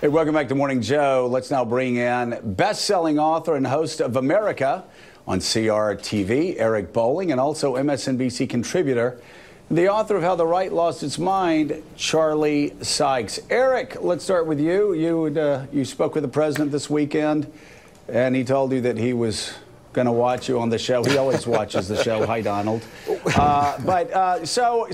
Hey, welcome back to Morning Joe. Let's now bring in best-selling author and host of America on CRTV, Eric Bolling, and also MSNBC contributor, the author of How the Right Lost Its Mind, Charlie Sykes. Eric, let's start with you. You spoke with the president this weekend, and he told you that he was going to watch you on the show. He always watches the show. Hi, Donald. So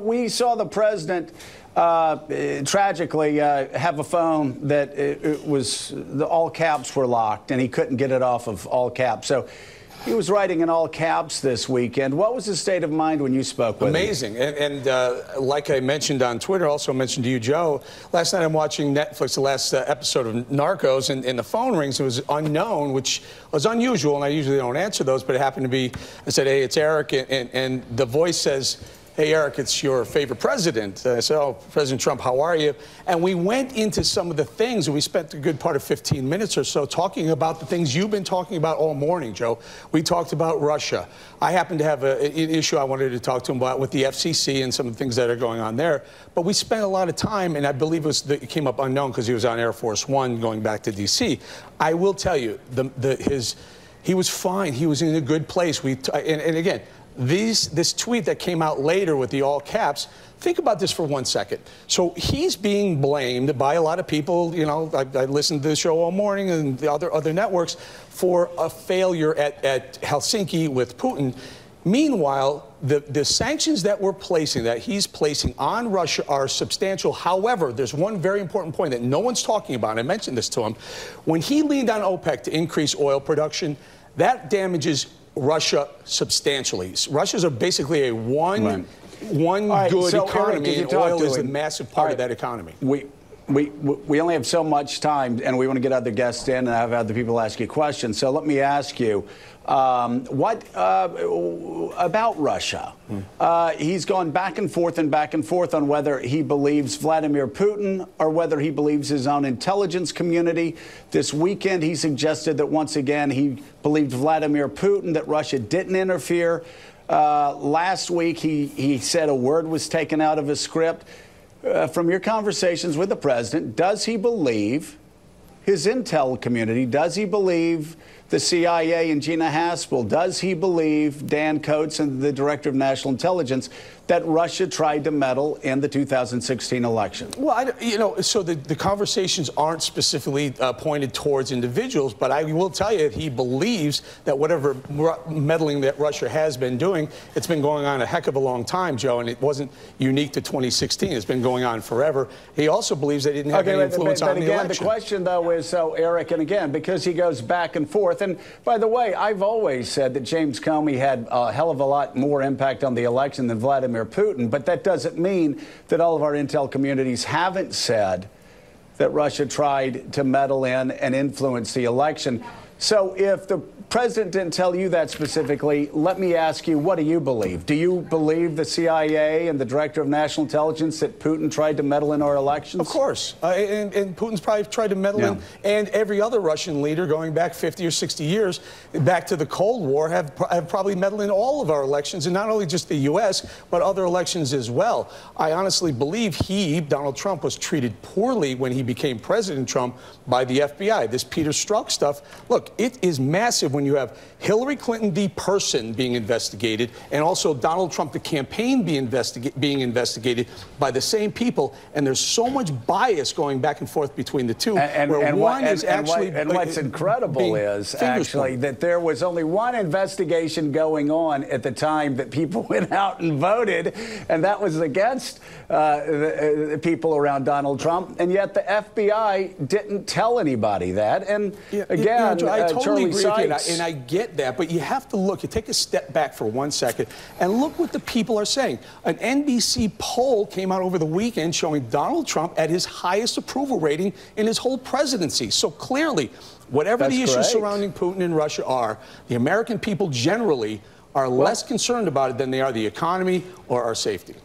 we saw the president tragically have a phone that all caps were locked, and he couldn't get it off of all caps. So he was writing in all caps this weekend. What was his state of mind when you spoke with him? Amazing. And like I mentioned on Twitter, also mentioned to you, Joe, last night I'm watching Netflix, the last episode of Narcos, and the phone rings. It was unknown, which was unusual, and I usually don't answer those, but it happened to be, I said, hey, it's Eric, and the voice says, hey, Eric, it's your favorite president. I said, oh, President Trump, how are you? And we went into some of the things, and we spent a good part of 15 minutes or so talking about the things you've been talking about all morning, Joe. We talked about Russia. I happen to have an issue I wanted to talk to him about with the FCC and some of the things that are going on there. But we spent a lot of time, and I believe it came up unknown because he was on Air Force One going back to D.C. I will tell you, he was fine. He was in a good place. And again, this tweet that came out later with the all caps, think about this for 1 second. So he's being blamed by a lot of people, you know, I listened to the show all morning and the other networks, for a failure at Helsinki with Putin. Meanwhile, the sanctions that he's placing on Russia are substantial. However, there's one very important point that no one's talking about, and I mentioned this to him. When he leaned on OPEC to increase oil production, that damages Russia substantially. Russia's basically a one good economy, and oil is a massive part of that economy. We only have so much time, and we want to get other guests in and have other people ask you questions. So let me ask you, what about Russia? He's gone back and forth on whether he believes Vladimir Putin or whether he believes his own intelligence community. This weekend, he suggested that once again he believed Vladimir Putin, that Russia didn't interfere. Last week, he said a word was taken out of his script. From your conversations with the president, does he believe his intel community? Does he believe the CIA and Gina Haspel? Does he believe Dan Coates and the Director of National Intelligence that Russia tried to meddle in the 2016 election? Well, so the conversations aren't specifically pointed towards individuals, but I will tell you he believes that whatever meddling that Russia has been doing, it's been going on a heck of a long time, Joe, and it wasn't unique to 2016. It's been going on forever. He also believes they didn't have any influence on the election. The question, though, is, so, Eric, and again, because he goes back and forth, and by the way, I've always said that James Comey had a hell of a lot more impact on the election than Vladimir Putin, but that doesn't mean that all of our intel communities haven't said that Russia tried to meddle in and influence the election. So if the president didn't tell you that specifically, let me ask you, what do you believe? Do you believe the CIA and the Director of National Intelligence that Putin tried to meddle in our elections? Of course. And Putin's probably tried to meddle in, and every other Russian leader going back 50 or 60 years, back to the Cold War, have probably meddled in all of our elections, and not only just the U.S., but other elections as well. I honestly believe Donald Trump, was treated poorly when he became President Trump by the FBI. This Peter Strzok stuff, look, it is massive when you have Hillary Clinton, the person, being investigated, and also Donald Trump, the campaign, being investigated by the same people. And there's so much bias going back and forth between the two. What's incredible is actually that there was only one investigation going on at the time that people went out and voted, and that was against the people around Donald Trump. And yet the FBI didn't tell anybody that. And again, I totally agree Sykes, with you, and I get that, but you have to look, you take a step back for 1 second, and look what the people are saying. An NBC poll came out over the weekend showing Donald Trump at his highest approval rating in his whole presidency. So clearly, whatever the issues surrounding Putin and Russia are, the American people generally are less concerned about it than they are the economy or our safety.